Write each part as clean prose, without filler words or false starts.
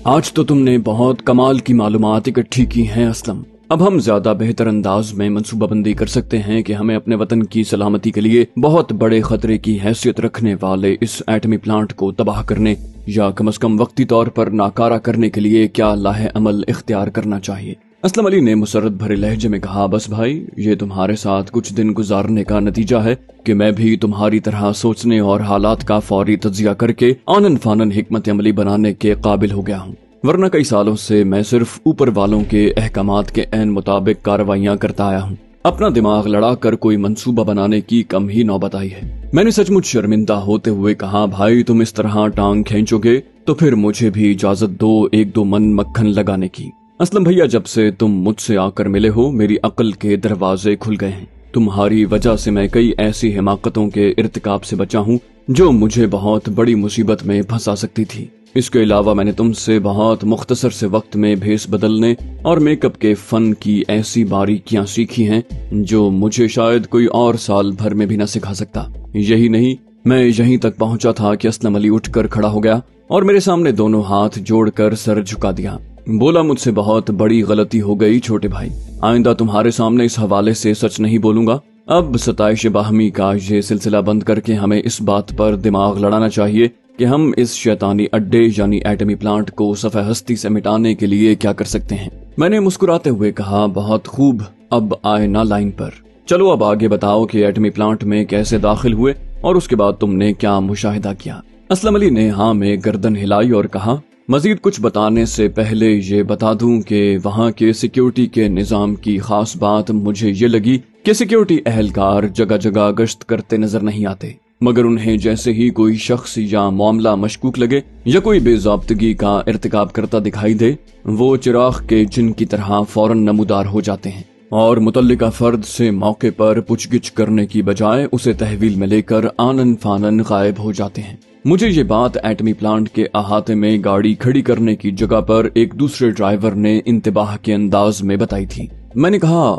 آج تو تم نے بہت کمال کی معلومات اکٹھی کی ہیں اسلم۔ اب ہم زیادہ بہتر انداز میں منصوبہ بندی کر سکتے ہیں کہ ہمیں اپنے وطن کی سلامتی کے لیے بہت بڑے خطرے کی حیثیت رکھنے والے اس ایٹمی پلانٹ کو تباہ کرنے یا کم از کم وقتی طور پر ناکارہ کرنے کے لیے کیا لاہ عمل اختیار کرنا چاہیے۔ اسلم علی نے مسرت بھرے لہجے میں کہا، بس بھائی، یہ تمہارے ساتھ کچھ دن گزارنے کا نتیجہ ہے کہ میں بھی تمہاری طرح سوچنے اور حالات کا فوری تجزیہ کر کے آنن فانن حکمت عملی بنانے کے قابل ہو گیا ہوں، ورنہ کئی سالوں سے میں صرف اوپر والوں کے احکامات کے عین مطابق کارروائیاں کرتا آیا ہوں۔ اپنا دماغ لڑا کر کوئی منصوبہ بنانے کی کم ہی نوبت آئی ہے۔ میں نے سچ مچ شرمندہ ہوتے ہوئے کہا، بھائی تم اس طرح ٹانگ کھینچو گے تو پھر مجھے بھی اجازت دو ایک دو من مکھن لگانے کی۔ اسلم بھیا، جب سے تم مجھ سے آ کر ملے ہو میری عقل کے دروازے کھل گئے ہیں۔ تمہاری وجہ سے میں کئی ایسی حماقتوں کے ارتکاب سے بچا ہوں جو مجھے بہت بڑی مصیبت میں پھنسا سکتی تھی۔ اس کے علاوہ میں نے تم سے بہت مختصر سے وقت میں بھیس بدلنے اور میک اپ کے فن کی ایسی باریکیاں سیکھی ہیں جو مجھے شاید کوئی اور سال بھر میں بھی نہ سکھا سکتا۔ یہی نہیں، میں یہیں تک پہنچا تھا کہ اسلم علی اٹھ کر کھڑا ہو گیا اور میرے سامنے دونوں ہاتھ جوڑ کر سر جھکا دیا۔ بولا، مجھ سے بہت بڑی غلطی ہو گئی چھوٹے بھائی، آئندہ تمہارے سامنے اس حوالے سے سچ نہیں بولوں گا۔ اب ستائش باہمی کا یہ سلسلہ بند کر کے ہمیں اس بات پر دماغ لڑانا چاہیے کہ ہم اس شیطانی اڈے یعنی ایٹمی پلانٹ کو صفحہ ہستی سے مٹانے کے لیے کیا کر سکتے ہیں۔ میں نے مسکراتے ہوئے کہا، بہت خوب، اب آئے نا لائن پر۔ چلو اب آگے بتاؤ کہ ایٹمی پلانٹ میں کیسے داخل ہوئے اور اس کے بعد تم نے کیا مشاہدہ کیا۔ اسلم علی نے ہاں میں گردن ہلائی اور کہا، مزید کچھ بتانے سے پہلے یہ بتا دوں کہ وہاں کے سیکیورٹی کے نظام کی خاص بات مجھے یہ لگی کہ سیکیورٹی اہلکار جگہ جگہ گشت کرتے نظر نہیں آتے، مگر انہیں جیسے ہی کوئی شخص یا معاملہ مشکوک لگے یا کوئی بے ضابطگی کا ارتکاب کرتا دکھائی دے، وہ چراغ کے جن کی طرح فوراً نمودار ہو جاتے ہیں اور متعلقہ فرد سے موقع پر پوچھ گچھ کرنے کی بجائے اسے تحویل میں لے کر آنن فانن غائب ہو جاتے ہیں۔ مجھے یہ بات ایٹمی پلانٹ کے احاطے میں گاڑی کھڑی کرنے کی جگہ پر ایک دوسرے ڈرائیور نے انتباہ کے انداز میں بتائی تھی۔ میں نے کہا،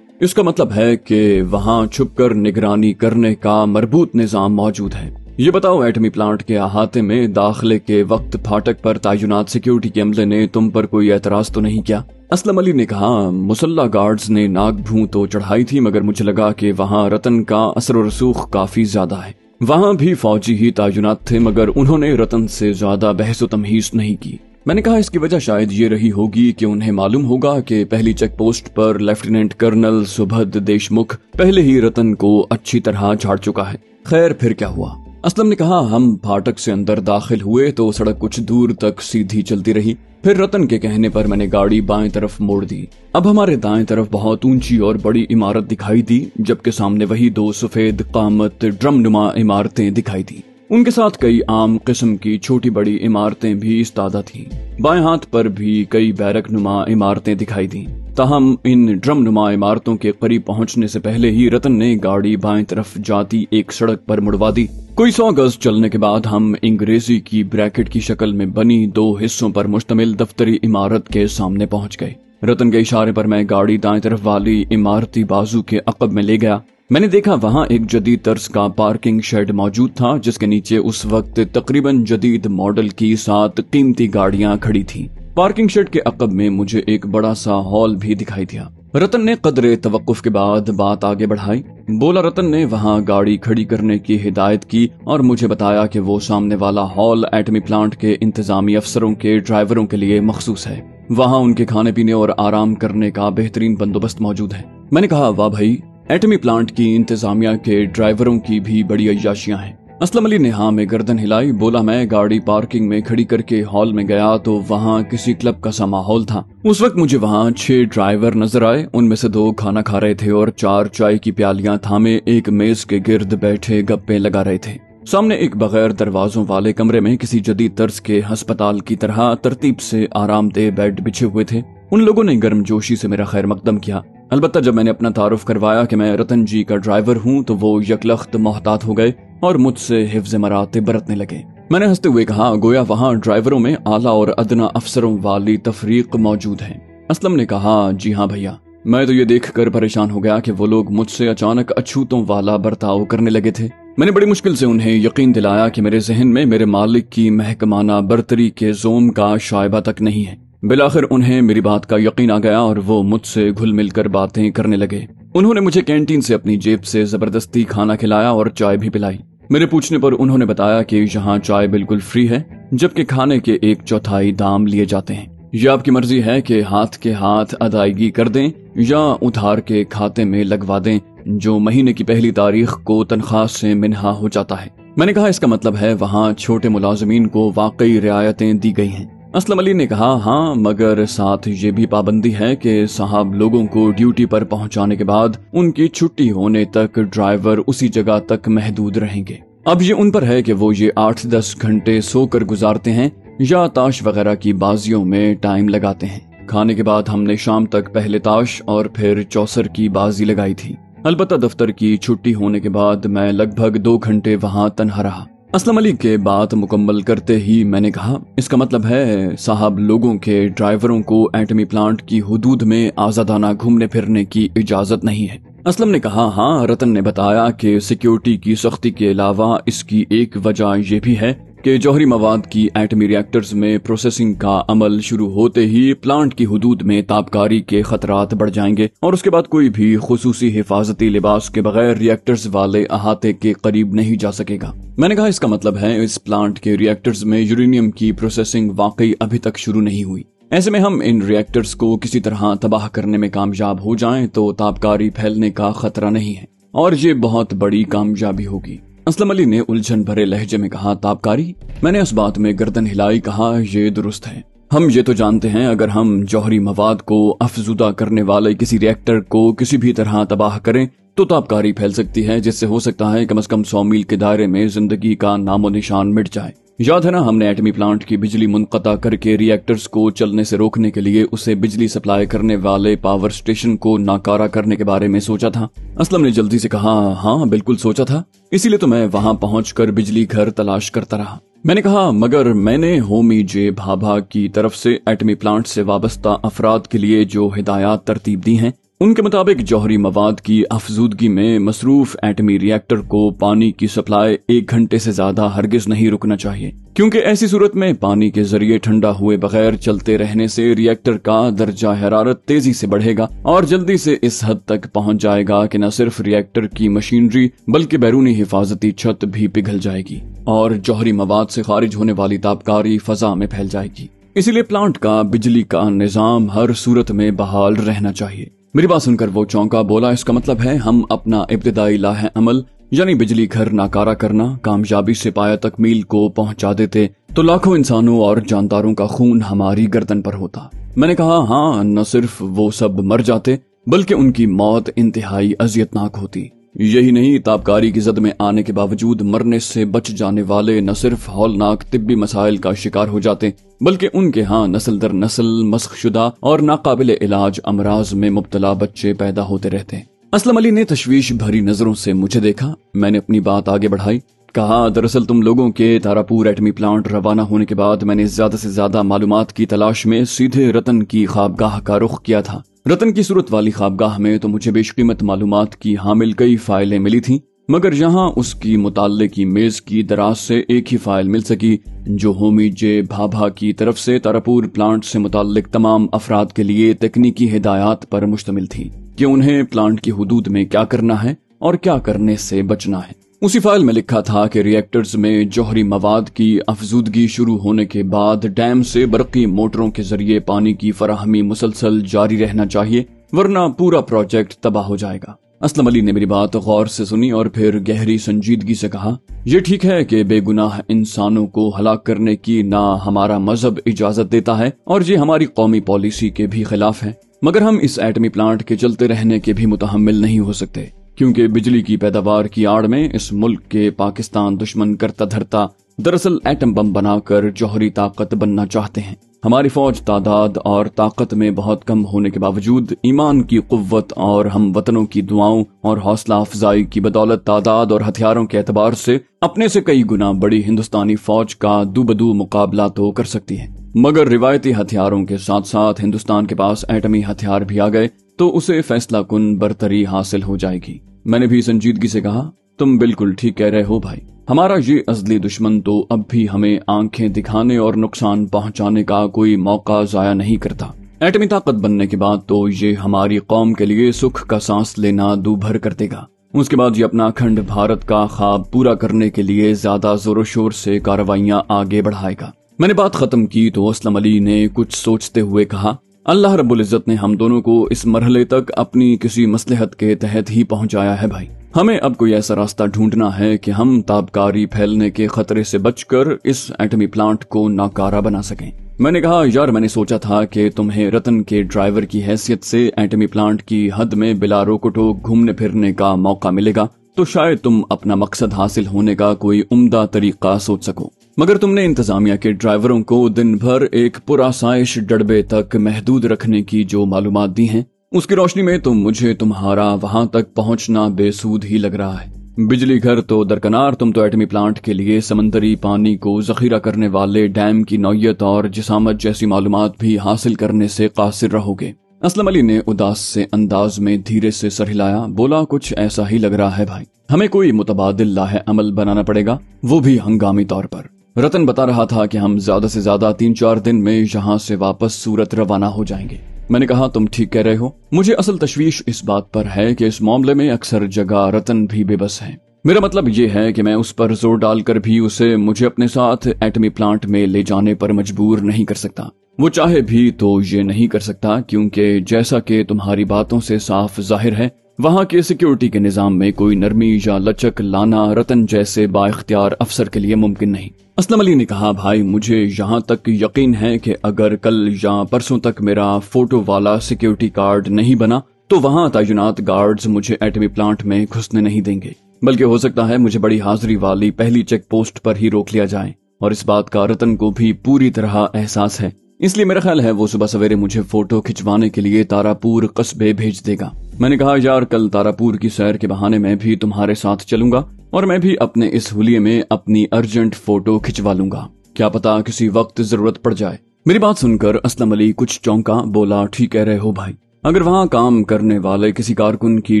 اس کا مطلب ہے کہ وہاں چھپ کر نگرانی کرنے کا مربوط نظام موجود ہے۔ یہ بتاؤ، ایٹمی پلانٹ کے احاطے میں داخلے کے وقت پھاٹک پر تعینات سیکیورٹی کے عملے نے تم پر کوئی اعتراض تو نہیں کیا؟ اسلم علی نے کہا، مسلح گارڈز نے ناک بھوں تو چڑھائی تھی، مگر مجھے لگا کہ وہاں رتن کا اثر و رسوخ کافی زیادہ ہے۔ وہاں بھی فوجی ہی تعینات تھے، مگر انہوں نے رتن سے زیادہ بحث و تمہیز نہیں کی۔ میں نے کہا، اس کی وجہ شاید یہ رہی ہوگی کہ انہیں معلوم ہوگا کہ پہلی چیک پوسٹ پر لیفٹیننٹ کرنل سبھد دیشمکھ پہلے ہی رتن کو اچھی طرح جھاڑ چکا ہے۔ خیر، پھر کیا ہوا؟ اسلم نے کہا، ہم پھاٹک سے اندر داخل ہوئے تو سڑک کچھ دور تک سیدھی چلتی رہی، پھر رتن کے کہنے پر میں نے گاڑی بائیں طرف موڑ دی۔ اب ہمارے دائیں طرف بہت اونچی اور بڑی عمارت دکھائی دی، جبکہ سامنے وہی دو سفید قامت ڈرم نما عمارتیں دکھائی دی۔ ان کے ساتھ کئی عام قسم کی چھوٹی بڑی عمارتیں بھی استادہ تھیں۔ بائیں ہاتھ پر بھی کئی بیرک نما عمارتیں دکھائی دیں۔ تاہم ان ڈرم نما عمارتوں کے قریب پہنچنے سے پہلے ہی رتن نے گاڑی بائیں طرف جاتی ایک سڑک پر مڑوا دی۔ کوئی 100 گز چلنے کے بعد ہم انگریزی کی بریکٹ کی شکل میں بنی 2 حصوں پر مشتمل دفتری عمارت کے سامنے پہنچ گئے۔ رتن کے اشارے پر میں گاڑی دائیں طرف والی عمارتی بازو کے عقب میں لے گیا۔ میں نے دیکھا وہاں ایک جدید طرز کا پارکنگ شیڈ موجود تھا، جس کے نیچے اس وقت تقریباً جدید ماڈل کی 7 قیمتی گاڑیاں کھڑی تھیں۔ پارکنگ شیڈ کے عقب میں مجھے ایک بڑا سا ہال بھی دکھائی دیا۔ رتن نے قدرے توقف کے بعد بات آگے بڑھائی۔ بولا، رتن نے وہاں گاڑی کھڑی کرنے کی ہدایت کی اور مجھے بتایا کہ وہ سامنے والا ہال ایٹمی پلانٹ کے انتظامی افسروں کے ڈرائیوروں کے لیے مخصوص ہے۔ وہاں ان کے کھانے پینے اور آرام کرنے کا بہترین بندوبست موجود ہے۔ میں نے کہا، واہ بھائی، ایٹمی پلانٹ کی انتظامیہ کے ڈرائیوروں کی بھی بڑی عیاشیاں ہیں۔ اسلم علی نے ہاں میں گردن ہلائی۔ بولا، میں گاڑی پارکنگ میں کھڑی کر کے ہال میں گیا تو وہاں کسی کلب کا سا ماحول تھا۔ اس وقت مجھے وہاں 6 ڈرائیور نظر آئے، ان میں سے 2 کھانا کھا رہے تھے اور 4 چائے کی پیالیاں تھامے ایک میز کے گرد بیٹھے گپیں لگا رہے تھے۔ سامنے ایک بغیر دروازوں والے کمرے میں کسی جدید طرز کے ہسپتال کی طرح ترتیب سے آرام دہ بیڈ بچھے ہوئے تھے۔ ان لوگوں نے گرم جوشی سے میرا خیر مقدم کیا۔ البتہ جب میں نے اپنا تعارف کروایا کہ میں رتن جی کا ڈرائیور ہوں تو وہ یکلخت محتاط ہو گئے اور مجھ سے حفظ مراتب برتنے لگے۔ میں نے ہنستے ہوئے کہا، گویا وہاں ڈرائیوروں میں اعلیٰ اور ادنا افسروں والی تفریق موجود ہے۔ اسلم نے کہا، جی ہاں بھیا۔ میں تو یہ دیکھ کر پریشان ہو گیا کہ وہ لوگ مجھ سے اچانک اچھوتوں والا برتاؤ کرنے لگے تھے۔ मैंने बड़ी मुश्किल से उन्हें यकीन दिलाया कि मेरे जहन में मेरे मालिक की महकमाना बर्तरी के जोम का शायबा तक नहीं है। बिलाखिर उन्हें मेरी बात का यकीन आ गया और वो मुझसे घुल मिलकर बातें करने लगे। उन्होंने मुझे कैंटीन से अपनी जेब से जबरदस्ती खाना खिलाया और चाय भी पिलाई। मेरे पूछने पर उन्होंने बताया कि यहाँ चाय बिल्कुल फ्री है, जबकि खाने के 1/4 दाम लिए जाते हैं। ये आपकी मर्जी है कि हाथ के हाथ अदायगी कर दें या उधार के खाते में लगवा दें, जो महीने की पहली तारीख को तनख्वाह से मिन्हा हो जाता है। मैंने कहा इसका मतलब है वहाँ छोटे मुलाजमीन को वाकई रियायतें दी गई हैं। असलम अली ने कहा हाँ, मगर साथ ये भी पाबंदी है कि साहब लोगों को ड्यूटी पर पहुंचाने के बाद उनकी छुट्टी होने तक ड्राइवर उसी जगह तक महदूद रहेंगे। अब ये उन पर है कि वो ये 8-10 घंटे सोकर गुजारते हैं या ताश वगैरह की बाजियों में टाइम लगाते हैं। खाने के बाद हमने शाम तक पहले ताश और फिर चौसर की बाजी लगाई थी। अलबत्ता दफ्तर की छुट्टी होने के बाद मैं लगभग 2 घंटे वहाँ तन्हा रहा। असलम अली के बात मुकम्मल करते ही मैंने कहा इसका मतलब है साहब लोगों के ड्राइवरों को एटमी प्लांट की हुदूद में आजादाना घूमने फिरने की इजाजत नहीं है। असलम ने कहा हाँ, रतन ने बताया कि सिक्योरिटी की सख्ती के अलावा इसकी एक वजह यह भी है कि जौहरी मवाद की एटमी रिएक्टर्स में प्रोसेसिंग का अमल शुरू होते ही प्लांट की हुदूद में ताबकारी के खतरात बढ़ जाएंगे और उसके बाद कोई भी खुसूसी हिफाजती लिबास के बगैर रिएक्टर्स वाले अहाते के करीब नहीं जा सकेगा। मैंने कहा इसका मतलब है इस प्लांट के रिएक्टर्स में यूरेनियम की प्रोसेसिंग वाकई अभी तक शुरू नहीं हुई। ऐसे में हम इन रिएक्टर्स को किसी तरह तबाह करने में कामयाब हो जाएं तो ताबकारी फैलने का खतरा नहीं है और ये बहुत बड़ी कामयाबी होगी। असलम अली ने उलझन भरे लहजे में कहा ताबकारी? मैंने इस बात में गर्दन हिलाई, कहा ये दुरुस्त है। हम ये तो जानते हैं अगर हम जौहरी मवाद को अफजुदा करने वाले किसी रिएक्टर को किसी भी तरह तबाह करें तो ताबकारी फैल सकती है, जिससे हो सकता है कम से कम 100 मील के दायरे में जिंदगी का नामो निशान मिट जाए। याद है ना, हमने एटमी प्लांट की बिजली मुनक़ता करके रिएक्टर्स को चलने से रोकने के लिए उसे बिजली सप्लाई करने वाले पावर स्टेशन को नाकारा करने के बारे में सोचा था। असलम ने जल्दी से कहा हाँ बिल्कुल सोचा था, इसीलिए तो मैं वहाँ पहुंचकर बिजली घर तलाश करता रहा। मैंने कहा मगर मैंने होमी जे भाभा की तरफ से एटमी प्लांट से वाबस्ता अफराद के लिए जो हिदायत तरतीब दी हैं उनके मुताबिक जौहरी मवाद की अफजूदगी में मसरूफ एटमी रिएक्टर को पानी की सप्लाई 1 घंटे से ज्यादा हरगिज नहीं रुकना चाहिए, क्योंकि ऐसी सूरत में पानी के जरिए ठंडा हुए बगैर चलते रहने से रिएक्टर का दर्जा हरारत तेजी से बढ़ेगा और जल्दी से इस हद तक पहुंच जाएगा कि न सिर्फ रिएक्टर की मशीनरी बल्कि बैरूनी हिफाजती छत भी पिघल जाएगी और जौहरी मवाद से खारिज होने वाली ताबकारी फजा में फैल जाएगी। इसीलिए प्लांट का बिजली का निजाम हर सूरत में बहाल रहना चाहिए। मेरी बात सुनकर वो चौंका, बोला इसका मतलब है हम अपना इब्तिदाई लाहे अमल यानी बिजली घर नाकारा करना कामयाबी से पाया तकमील को पहुंचा देते तो लाखों इंसानों और जानदारों का खून हमारी गर्दन पर होता। मैंने कहा हाँ, न सिर्फ वो सब मर जाते बल्कि उनकी मौत इंतहाई अजियतनाक होती। यही नहीं, ताबकारी की जद में आने के बावजूद मरने से बच जाने वाले न सिर्फ हौलनाक तिब्बी मसाइल का शिकार हो जाते बल्कि उनके यहाँ नस्ल दर नस्ल मस्खशुदा और नाकाबिले इलाज अमराज में मुब्तला बच्चे पैदा होते रहते। असलम अली ने तशवीश भरी नजरों से मुझे देखा। मैंने अपनी बात आगे बढ़ाई, कहा दरअसल तुम लोगों के तारापुर एटमी प्लांट रवाना होने के बाद मैंने ज्यादा से ज्यादा मालूमात की तलाश में सीधे रतन की ख्वाबगाह का रुख किया था। रतन की सूरत वाली ख्वाबगाह में तो मुझे बेशकीमत मालूमात की हामिल कई फाइलें मिली थीं, मगर यहाँ उसकी मुताल्ले की मेज की दराज से एक ही फाइल मिल सकी जो होमी जे भाभा की तरफ से तारापुर प्लांट से मुताल्लिक तमाम अफराद के लिए तकनीकी हिदायत पर मुश्तमिल थी कि उन्हें प्लांट की हुदूद में क्या करना है और क्या करने से बचना है। उसी फाइल में लिखा था कि रिएक्टर्स में जौहरी मवाद की अफजूदगी शुरू होने के बाद डैम से बरकी मोटरों के जरिए पानी की फराहमी मुसलसल जारी रहना चाहिए, वरना पूरा प्रोजेक्ट तबाह हो जाएगा। असलम अली ने मेरी बात गौर से सुनी और फिर गहरी संजीदगी से कहा, ये ठीक है कि बेगुनाह इंसानों को हलाक करने की ना हमारा मजहब इजाजत देता है और ये हमारी कौमी पॉलिसी के भी खिलाफ है, मगर हम इस एटमी प्लांट के चलते रहने के भी मुतहम्मिल नहीं हो सकते, क्योंकि बिजली की पैदावार की आड़ में इस मुल्क के पाकिस्तान दुश्मन करता धरता दरअसल एटम बम बनाकर जौहरी ताकत बनना चाहते हैं। हमारी फौज तादाद और ताकत में बहुत कम होने के बावजूद ईमान की कुव्वत और हम वतनों की दुआओं और हौसला अफजाई की बदौलत तादाद और हथियारों के एतबार से अपने से कई गुना बड़ी हिंदुस्तानी फौज का दूबदू मुकाबला तो कर सकती है, मगर रिवायती हथियारों के साथ साथ हिंदुस्तान के पास एटमी हथियार भी आ गए तो उसे फैसला कुन बरतरी हासिल हो जाएगी। मैंने भी संजीदगी से कहा, तुम बिल्कुल ठीक कह रहे हो भाई। हमारा ये अज़ली दुश्मन तो अब भी हमें आंखें दिखाने और नुकसान पहुंचाने का कोई मौका जाया नहीं करता। एटमी ताकत बनने के बाद तो ये हमारी कौम के लिए सुख का सांस लेना दूभर कर देगा। उसके बाद ये अपना अखंड भारत का ख्वाब पूरा करने के लिए ज्यादा जोरों शोर से कार्रवाइयां आगे बढ़ाएगा। मैंने बात खत्म की तो असलम अली ने कुछ सोचते हुए कहा, अल्लाह रब्बुल इज्जत ने हम दोनों को इस मरहले तक अपनी किसी मसलहत के तहत ही पहुंचाया है भाई। हमें अब कोई ऐसा रास्ता ढूंढना है कि हम ताबकारी फैलने के खतरे से बचकर इस एटमी प्लांट को नाकारा बना सकें। मैंने कहा, यार मैंने सोचा था कि तुम्हें रतन के ड्राइवर की हैसियत से एटमी प्लांट की हद में बिला रोक टोक घूमने फिरने का मौका मिलेगा तो शायद तुम अपना मकसद हासिल होने का कोई उम्दा तरीका सोच सको। मगर तुमने इंतजामिया के ड्राइवरों को दिन भर एक पुरासाइश डड़बे तक महदूद रखने की जो मालूमात दी हैं, उसकी रोशनी में तो मुझे तुम्हारा वहां तक पहुंचना बेसूद ही लग रहा है। बिजली घर तो दरकनार, तुम तो एटमी प्लांट के लिए समंदरी पानी को जखीरा करने वाले डैम की नौयत और जिसामत जैसी मालूमात भी हासिल करने से कासिर रहोगे। असलम अली ने उदास से अंदाज में धीरे से सर हिलाया, बोला, कुछ ऐसा ही लग रहा है भाई। हमें कोई मुतबादिल लाहे अमल बनाना पड़ेगा, वो भी हंगामी तौर पर। रतन बता रहा था कि हम ज्यादा से ज्यादा 3-4 दिन में यहाँ से वापस सूरत रवाना हो जाएंगे। मैंने कहा, तुम ठीक कह रहे हो। मुझे असल तशवीश इस बात पर है कि इस मामले में अक्सर जगह रतन भी बेबस है। मेरा मतलब ये है कि मैं उस पर जोर डालकर भी उसे मुझे अपने साथ एटमी प्लांट में ले जाने पर मजबूर नहीं कर सकता। वो चाहे भी तो ये नहीं कर सकता, क्योंकि जैसा कि तुम्हारी बातों से साफ जाहिर है, वहाँ के सिक्योरिटी के निजाम में कोई नरमी या लचक लाना रतन जैसे बाइख्तियार अफसर के लिए मुमकिन नहीं। असलम अली ने कहा, भाई मुझे यहाँ तक यकीन है कि अगर कल या परसों तक मेरा फोटो वाला सिक्योरिटी कार्ड नहीं बना तो वहाँ तैनात गार्ड्स मुझे एटमी प्लांट में घुसने नहीं देंगे, बल्कि हो सकता है मुझे बड़ी हाजिरी वाली पहली चेक पोस्ट पर ही रोक लिया जाए। और इस बात का रतन को भी पूरी तरह एहसास है, इसलिए मेरा ख्याल है वो सुबह सवेरे मुझे फोटो खिंचवाने के लिए तारापुर कस्बे भेज देगा। मैंने कहा, यार कल तारापुर की सैर के बहाने मैं भी तुम्हारे साथ चलूंगा और मैं भी अपने इस हुलिये में अपनी अर्जेंट फोटो खिंचवा लूंगा, क्या पता किसी वक्त जरूरत पड़ जाए। मेरी बात सुनकर असलम अली कुछ चौंका, बोला, ठीक कह रहे हो भाई। अगर वहाँ काम करने वाले किसी कारकुन की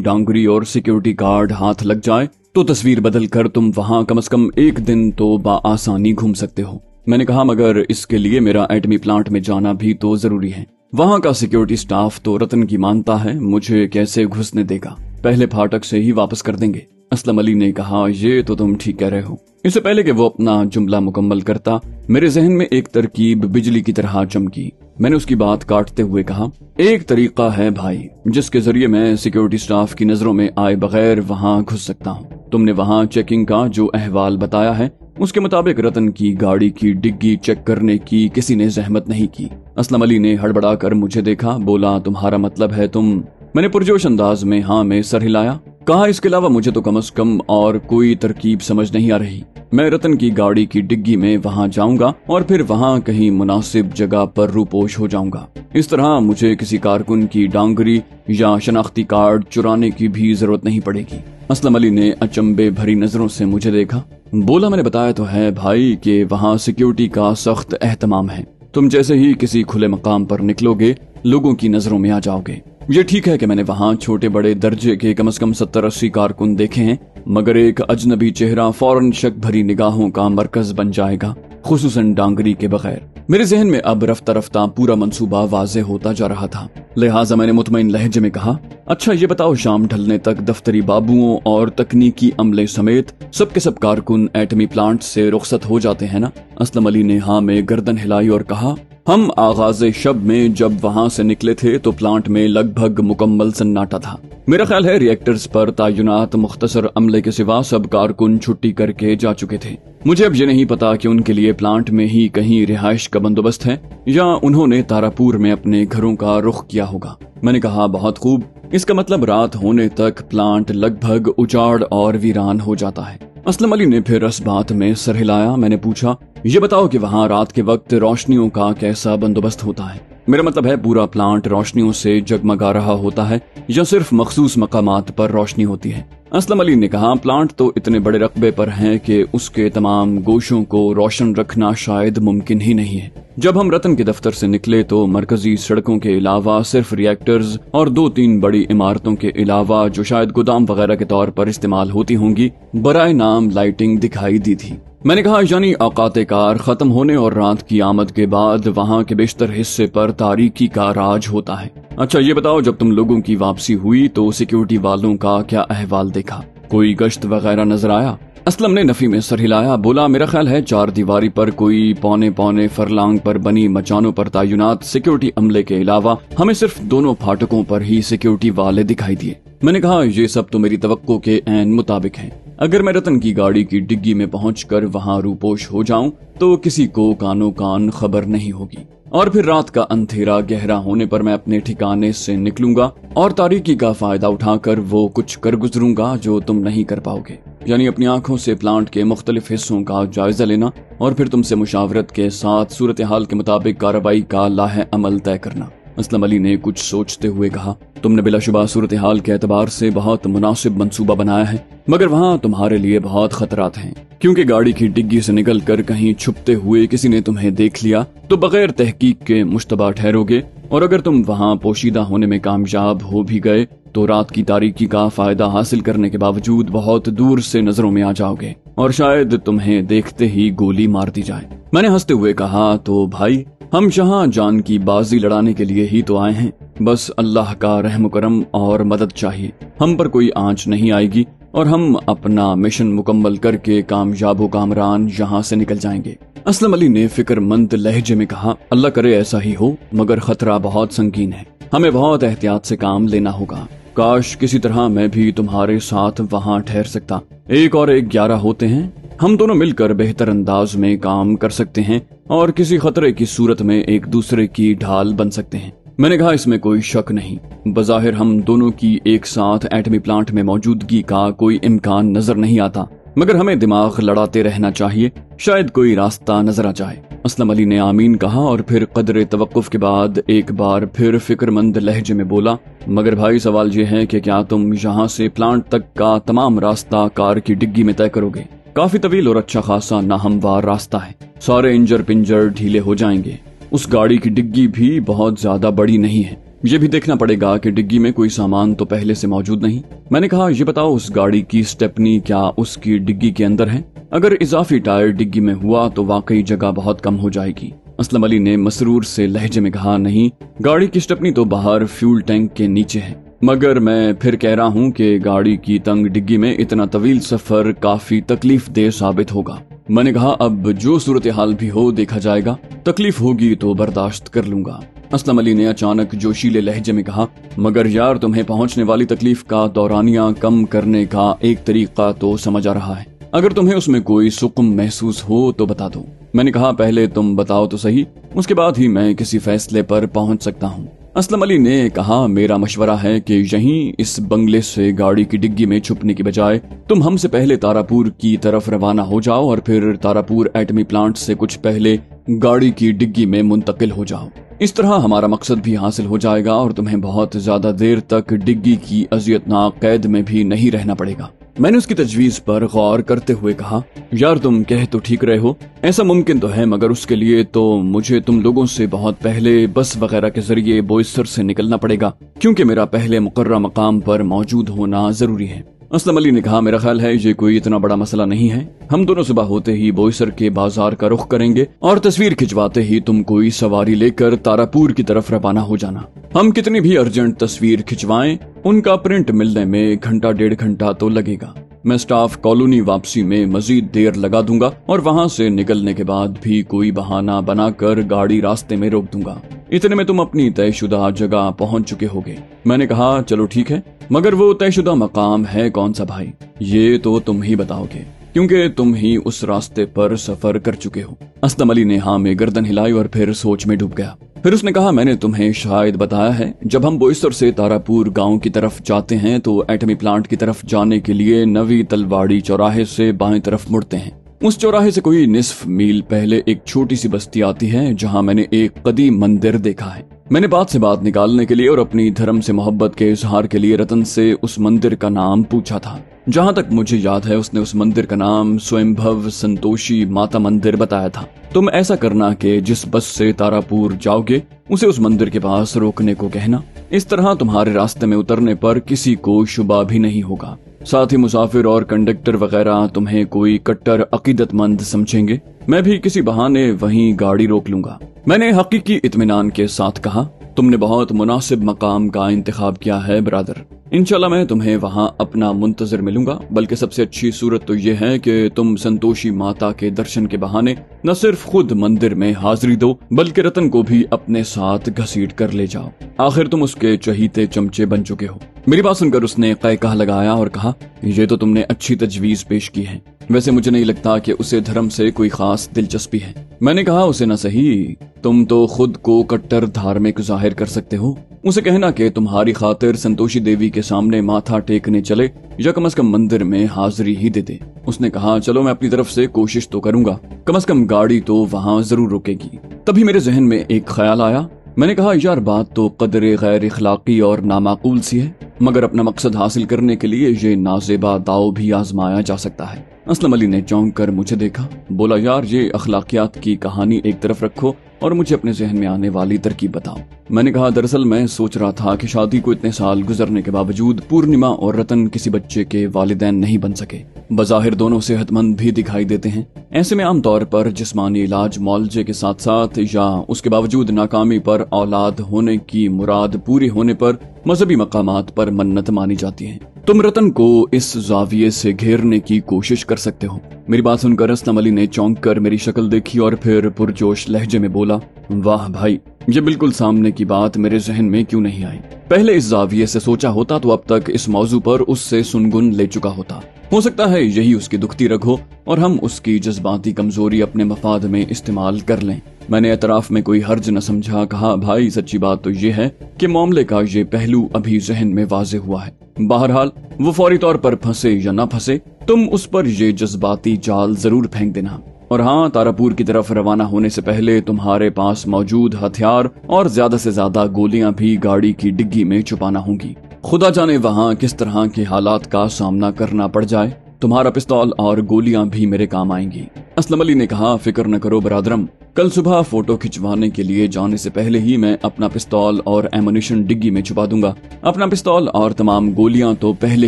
डांगरी और सिक्योरिटी गार्ड हाथ लग जाए तो तस्वीर बदल कर तुम वहाँ कम से कम एक दिन तो बाआसानी घूम सकते हो। मैंने कहा, मगर इसके लिए मेरा एटमी प्लांट में जाना भी तो जरूरी है। वहाँ का सिक्योरिटी स्टाफ तो रतन की मानता है, मुझे कैसे घुसने देगा, पहले फाटक से ही वापस कर देंगे। असलम अली ने कहा, ये तो तुम ठीक कह रहे हो। इससे पहले कि वो अपना जुमला मुकम्मल करता, मेरे जहन में एक तरकीब बिजली की तरह चमकी। मैंने उसकी बात काटते हुए कहा, एक तरीका है भाई जिसके जरिए मैं सिक्योरिटी स्टाफ की नजरों में आए बगैर वहाँ घुस सकता हूँ। तुमने वहाँ चेकिंग का जो अहवाल बताया है उसके मुताबिक रतन की गाड़ी की डिग्गी चेक करने की किसी ने जहमत नहीं की। असलम अली ने हड़बड़ाकर मुझे देखा, बोला, तुम्हारा मतलब है तुम। मैंने पुरजोश अंदाज में हाँ में सर हिलाया, कहा, इसके अलावा मुझे तो कम से कम और कोई तरकीब समझ नहीं आ रही। मैं रतन की गाड़ी की डिग्गी में वहाँ जाऊंगा और फिर वहाँ कहीं मुनासिब जगह पर रूपोश हो जाऊंगा। इस तरह मुझे किसी कारकुन की डांगरी या शनाख्ती कार्ड चुराने की भी जरूरत नहीं पड़ेगी। असलम अली ने अचंबे भरी नजरों से मुझे देखा, बोला, मैंने बताया तो है भाई कि वहाँ सिक्योरिटी का सख्त एहतमाम है। तुम जैसे ही किसी खुले मकाम पर निकलोगे लोगों की नजरों में आ जाओगे। ये ठीक है कि मैंने वहाँ छोटे बड़े दर्जे के कम से कम 70-80 कारकुन देखे हैं, मगर एक अजनबी चेहरा फौरन शक भरी निगाहों का मरकज बन जाएगा, खुसूसन डांगरी के बगैर। मेरे जहन में अब रफ्ता रफ्ता पूरा मंसूबा वाज़ेह होता जा रहा था, लिहाजा मैंने मुतमईन लहजे में कहा, अच्छा ये बताओ, शाम ढलने तक दफ्तरी बाबुओं और तकनीकी अमले समेत सब के सब कारकुन एटमी प्लांट से रुखसत हो जाते हैं ना? असलम अली ने हाँ में गर्दन हिलाई और कहा, हम आगाज़े शब में जब वहाँ से निकले थे तो प्लांट में लगभग मुकम्मल सन्नाटा था। मेरा ख्याल है रिएक्टर्स पर तैनात मुख्तसर अमले के सिवा सब कारकुन छुट्टी करके जा चुके थे। मुझे अब ये नहीं पता कि उनके लिए प्लांट में ही कहीं रिहाइश का बंदोबस्त है या उन्होंने तारापुर में अपने घरों का रुख किया होगा। मैंने कहा, बहुत खूब, इसका मतलब रात होने तक प्लांट लगभग उजाड़ और वीरान हो जाता है। असलम अली ने फिर इस बात में सर हिलाया। मैंने पूछा, ये बताओ कि वहाँ रात के वक्त रोशनियों का कैसा बंदोबस्त होता है? मेरा मतलब है पूरा प्लांट रोशनियों से जगमगा रहा होता है या सिर्फ मखसूस मकामात पर रोशनी होती है? असलम अली ने कहा, प्लांट तो इतने बड़े रकबे पर है कि उसके तमाम गोशों को रोशन रखना शायद मुमकिन ही नहीं है। जब हम रतन के दफ्तर से निकले तो मरकजी सड़कों के अलावा सिर्फ रिएक्टर्स और 2-3 बड़ी इमारतों के अलावा जो शायद गोदाम वगैरह के तौर पर इस्तेमाल होती होंगी बराए नाम लाइटिंग दिखाई दी थी। मैंने कहा यानी औकात कार खत्म होने और रात की आमद के बाद वहाँ के बेशतर हिस्से पर तारीकी का राज होता है। अच्छा ये बताओ, जब तुम लोगों की वापसी हुई तो सिक्योरिटी वालों का क्या अहवाल देखा? कोई गश्त वगैरह नजर आया? असलम ने नफी में सर हिलाया, बोला मेरा ख्याल है 4 दीवारी पर कोई पौने फरलांग पर बनी मचानों पर तैनात सिक्योरिटी अमले के अलावा हमें सिर्फ दोनों फाटकों पर ही सिक्योरिटी वाले दिखाई दिए। मैंने कहा ये सब तो मेरी तवक्को के ऐन मुताबिक है। अगर मैं रतन की गाड़ी की डिग्गी में पहुंचकर वहां रूपोश हो जाऊं तो किसी को कानो कान खबर नहीं होगी और फिर रात का अंधेरा गहरा होने पर मैं अपने ठिकाने से निकलूंगा और तारीकी का फायदा उठाकर वो कुछ कर गुजरूंगा जो तुम नहीं कर पाओगे, यानी अपनी आंखों से प्लांट के मुख्तलिफ हिस्सों का जायजा लेना और फिर तुमसे मुशावरत के साथ सूरत हाल के मुताबिक कार्रवाई का लाहे अमल तय करना। असलम अली ने कुछ सोचते हुए कहा, तुमने बिलाशुबा सूरत हाल के एतबार से बहुत मुनासिब मंसूबा बनाया है, मगर वहाँ तुम्हारे लिए बहुत खतरात हैं, क्योंकि गाड़ी की डिग्गी से निकल कर कहीं छुपते हुए किसी ने तुम्हें देख लिया तो बगैर तहकीक के मुश्तबा ठहरोगे, और अगर तुम वहाँ पोशीदा होने में कामयाब हो भी गए तो रात की तारीकी का फायदा हासिल करने के बावजूद बहुत दूर से नजरों में आ जाओगे और शायद तुम्हें देखते ही गोली मार दी जाए। मैंने हंसते हुए कहा, तो भाई हम जहाँ जान की बाजी लड़ाने के लिए ही तो आए हैं, बस अल्लाह का रहम करम और मदद चाहिए, हम पर कोई आंच नहीं आएगी और हम अपना मिशन मुकम्मल करके कामयाब कामरान यहाँ से निकल जाएंगे। असलम अली ने फिक्रमंद लहजे में कहा, अल्लाह करे ऐसा ही हो, मगर खतरा बहुत संगीन है, हमें बहुत एहतियात से काम लेना होगा। काश किसी तरह मैं भी तुम्हारे साथ वहाँ ठहर सकता। 1 और 1 11 होते हैं, हम दोनों मिलकर बेहतर अंदाज में काम कर सकते हैं और किसी खतरे की सूरत में एक दूसरे की ढाल बन सकते हैं। मैंने कहा इसमें कोई शक नहीं, बज़ाहिर हम दोनों की एक साथ एटमी प्लांट में मौजूदगी का कोई इम्कान नजर नहीं आता, मगर हमें दिमाग लड़ाते रहना चाहिए, शायद कोई रास्ता नजर आ जाए। असलम अली ने आमीन कहा और फिर कदरे तवक्कुफ के बाद एक बार फिर फिक्रमंद लहजे में बोला, मगर भाई सवाल ये है कि क्या तुम यहाँ से प्लांट तक का तमाम रास्ता कार की डिग्गी में तय करोगे? काफी तवील और अच्छा खासा नाहमवार रास्ता है, सारे इंजर पिंजर ढीले हो जाएंगे। उस गाड़ी की डिग्गी भी बहुत ज्यादा बड़ी नहीं है, ये भी देखना पड़ेगा कि डिग्गी में कोई सामान तो पहले से मौजूद नहीं। मैंने कहा ये बताओ, उस गाड़ी की स्टेपनी क्या उसकी डिग्गी के अंदर है? अगर इजाफी टायर डिग्गी में हुआ तो वाकई जगह बहुत कम हो जाएगी। असलम अली ने मसरूर से लहजे में कहा, नहीं, गाड़ी की स्टेपनी तो बाहर फ्यूल टैंक के नीचे है, मगर मैं फिर कह रहा हूँ कि गाड़ी की तंग डिग्गी में इतना तवील सफर काफी तकलीफ देह साबित होगा। मैंने कहा अब जो सूरत हाल भी हो देखा जाएगा, तकलीफ होगी तो बर्दाश्त कर लूंगा। असलम अली ने अचानक जोशीले लहजे में कहा, मगर यार तुम्हें पहुंचने वाली तकलीफ का दौरानिया कम करने का एक तरीका तो समझ आ रहा है, अगर तुम्हें उसमें कोई सुकून महसूस हो तो बता दो। मैंने कहा पहले तुम बताओ तो सही, उसके बाद ही मैं किसी फैसले पर पहुंच सकता हूँ। असलम अली ने कहा, मेरा मशवरा है कि यहीं इस बंगले से गाड़ी की डिग्गी में छुपने की बजाय तुम हमसे पहले तारापुर की तरफ रवाना हो जाओ और फिर तारापुर एटमी प्लांट से कुछ पहले गाड़ी की डिग्गी में मुंतकिल हो जाओ। इस तरह हमारा मकसद भी हासिल हो जाएगा और तुम्हें बहुत ज्यादा देर तक डिग्गी की अजियतनाक कैद में भी नहीं रहना पड़ेगा। मैंने उसकी तजवीज पर गौर करते हुए कहा, यार तुम कह तो ठीक रहे हो, ऐसा मुमकिन तो है, मगर उसके लिए तो मुझे तुम लोगों से बहुत पहले बस वगैरह के जरिए बोईसर से निकलना पड़ेगा, क्योंकि मेरा पहले मुकर्रर मकाम पर मौजूद होना जरूरी है। असलम अली ने कहा, मेरा ख्याल है ये कोई इतना बड़ा मसला नहीं है, हम दोनों सुबह होते ही बोईसर के बाजार का रुख करेंगे और तस्वीर खिंचवाते ही तुम कोई सवारी लेकर तारापुर की तरफ रवाना हो जाना। हम कितनी भी अर्जेंट तस्वीर खिंचवाएं, उनका प्रिंट मिलने में 1 घंटा 1.5 घंटा तो लगेगा। मैं स्टाफ कॉलोनी वापसी में मजीद देर लगा दूंगा और वहाँ से निकलने के बाद भी कोई बहाना बनाकर गाड़ी रास्ते में रोक दूंगा। इतने में तुम अपनी तयशुदा जगह पहुँच चुके होगे। मैंने कहा चलो ठीक है, मगर वो तयशुदा मकाम है कौन सा भाई? ये तो तुम ही बताओगे, क्योंकि तुम ही उस रास्ते पर सफर कर चुके हो। असलम अली ने हाँ में गर्दन हिलाई और फिर सोच में डूब गया। फिर उसने कहा, मैंने तुम्हें शायद बताया है, जब हम बोईसर से तारापुर गांव की तरफ जाते हैं तो एटमी प्लांट की तरफ जाने के लिए नवी तलवाड़ी चौराहे से बाएं तरफ मुड़ते हैं। उस चौराहे से कोई निस्फ मील पहले एक छोटी सी बस्ती आती है जहां मैंने एक कदीम मंदिर देखा है। मैंने बात से बात निकालने के लिए और अपनी धर्म से मोहब्बत के इजहार के लिए रतन से उस मंदिर का नाम पूछा था। जहाँ तक मुझे याद है उसने उस मंदिर का नाम स्वयंभव संतोषी माता मंदिर बताया था। तुम ऐसा करना कि जिस बस से तारापुर जाओगे उसे उस मंदिर के पास रोकने को कहना। इस तरह तुम्हारे रास्ते में उतरने पर किसी को शुबा भी नहीं होगा। साथ ही मुसाफिर और कंडक्टर वगैरह तुम्हें कोई कट्टर अकीदतमंद समझेंगे। मैं भी किसी बहाने वहीं गाड़ी रोक लूंगा। मैंने हकीकी इत्मीनान के साथ कहा, तुमने बहुत मुनासिब मकाम का इंतखाब किया है ब्रादर। इंशाल्लाह मैं तुम्हें वहाँ अपना मुंतजर मिलूंगा। बल्कि सबसे अच्छी सूरत तो ये है कि तुम संतोषी माता के दर्शन के बहाने न सिर्फ खुद मंदिर में हाजिरी दो बल्कि रतन को भी अपने साथ घसीट कर ले जाओ। आखिर तुम उसके चहीते चमचे बन चुके हो। मेरी बात सुनकर उसने क़हक़हा लगाया और कहा, ये तो तुमने अच्छी तजवीज पेश की है। वैसे मुझे नहीं लगता कि उसे धर्म से कोई खास दिलचस्पी है। मैंने कहा, उसे न सही, तुम तो खुद को कट्टर धार्मिक जाहिर कर सकते हो। उसे कहना कि तुम्हारी खातिर संतोषी देवी के सामने माथा टेकने चले या कम से कम मंदिर में हाजिरी ही दे दे। उसने कहा, चलो मैं अपनी तरफ से कोशिश तो करूंगा, कम से कम गाड़ी तो वहाँ जरूर रुकेगी। तभी मेरे जहन में एक ख्याल आया। मैंने कहा, यार बात तो कदरे गैर इखलाकी और नामाकूल सी है, मगर अपना मकसद हासिल करने के लिए ये नाजेबा दाव भी आजमाया जा सकता है। असलम अली ने चौंक कर मुझे देखा, बोला, यार ये अखलाकियात की कहानी एक तरफ रखो और मुझे अपने जहन में आने वाली तरकीब बताओ। मैंने कहा, दरअसल मैं सोच रहा था कि शादी को इतने साल गुजरने के बावजूद पूर्णिमा और रतन किसी बच्चे के वालिदैन नहीं बन सके। बज़ाहिर दोनों सेहतमंद भी दिखाई देते हैं। ऐसे में आमतौर पर जिस्मानी इलाज मुआलजे के साथ साथ या उसके बावजूद नाकामी पर औलाद होने की मुराद पूरी होने पर मजहबी मकामात पर मन्नत मानी जाती है। तुम रतन को इस जाविये से घेरने की कोशिश कर सकते हो। मेरी बात सुनकर असलम अली ने चौंक कर मेरी शक्ल देखी और फिर पुरजोश लहजे में बोला, वाह भाई, ये बिल्कुल सामने की बात मेरे जहन में क्यों नहीं आई। पहले इस जाविये से सोचा होता तो अब तक इस मौजू पर उससे सुनगुन ले चुका होता। हो सकता है यही उसकी दुखती रग हो और हम उसकी जज्बाती कमजोरी अपने मफाद में इस्तेमाल कर लें। मैंने एतराफ में कोई हर्ज न समझा। कहा, भाई सच्ची बात तो ये है कि मामले का ये पहलू अभी जहन में वाजे हुआ है। बहरहाल वो फौरी तौर पर फंसे या न फंसे, तुम उस पर ये जज्बाती जाल जरूर फेंक देना। और हाँ, तारापुर की तरफ रवाना होने से पहले तुम्हारे पास मौजूद हथियार और ज्यादा से ज्यादा गोलियां भी गाड़ी की डिग्गी में छुपाना होंगी। खुदा जाने वहाँ किस तरह के हालात का सामना करना पड़ जाए, तुम्हारा पिस्तौल और गोलियां भी मेरे काम आएंगी। असलम अली ने कहा, फिक्र न करो बरादरम, कल सुबह फोटो खिंचवाने के लिए जाने से पहले ही मैं अपना पिस्तौल और एमुनिशन डिग्गी में छुपा दूंगा। अपना पिस्तौल और तमाम गोलियां तो पहले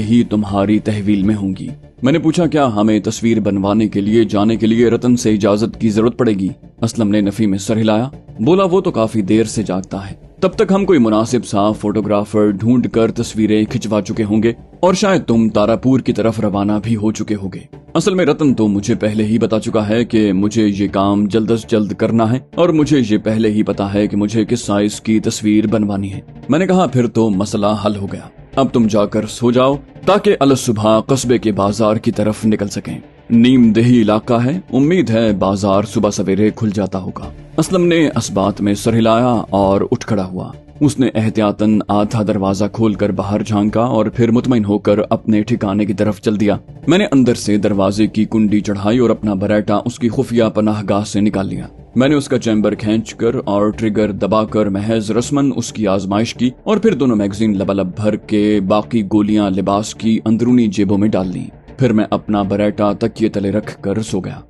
ही तुम्हारी तहवील में होंगी। मैंने पूछा, क्या हमें तस्वीर बनवाने के लिए जाने के लिए रतन से इजाजत की जरूरत पड़ेगी? असलम ने नफी में सर हिलाया, बोला, वो तो काफी देर से जागता है। तब तक हम कोई मुनासिब सा फोटोग्राफर ढूंढ कर तस्वीरें खिंचवा चुके होंगे और शायद तुम तारापुर की तरफ रवाना भी हो चुके होगे। असल में रतन तो मुझे पहले ही बता चुका है कि मुझे ये काम जल्द अज जल्द करना है और मुझे ये पहले ही पता है कि मुझे किस साइज की तस्वीर बनवानी है। मैंने कहा, फिर तो मसला हल हो गया। अब तुम जाकर सो जाओ ताकि अल सुबह कस्बे के बाजार की तरफ निकल सकें। नीम देही इलाका है, उम्मीद है बाजार सुबह सवेरे खुल जाता होगा। असलम ने इस बात में सर हिलाया और उठ खड़ा हुआ। उसने एहतियातन आधा दरवाजा खोलकर बाहर झांका और फिर मुतमईन होकर अपने ठिकाने की तरफ चल दिया। मैंने अंदर से दरवाजे की कुंडी चढ़ाई और अपना बराटा उसकी खुफिया पनाहगाह से निकाल लिया। मैंने उसका चैम्बर खींचकर और ट्रिगर दबाकर महज रस्मन उसकी आजमाइश की और फिर दोनों मैगजीन लबालब भर के बाकी गोलियां लिबास की अंदरूनी जेबों में डाल ली। फिर मैं अपना बराटा तकिए तले रख कर सो गया।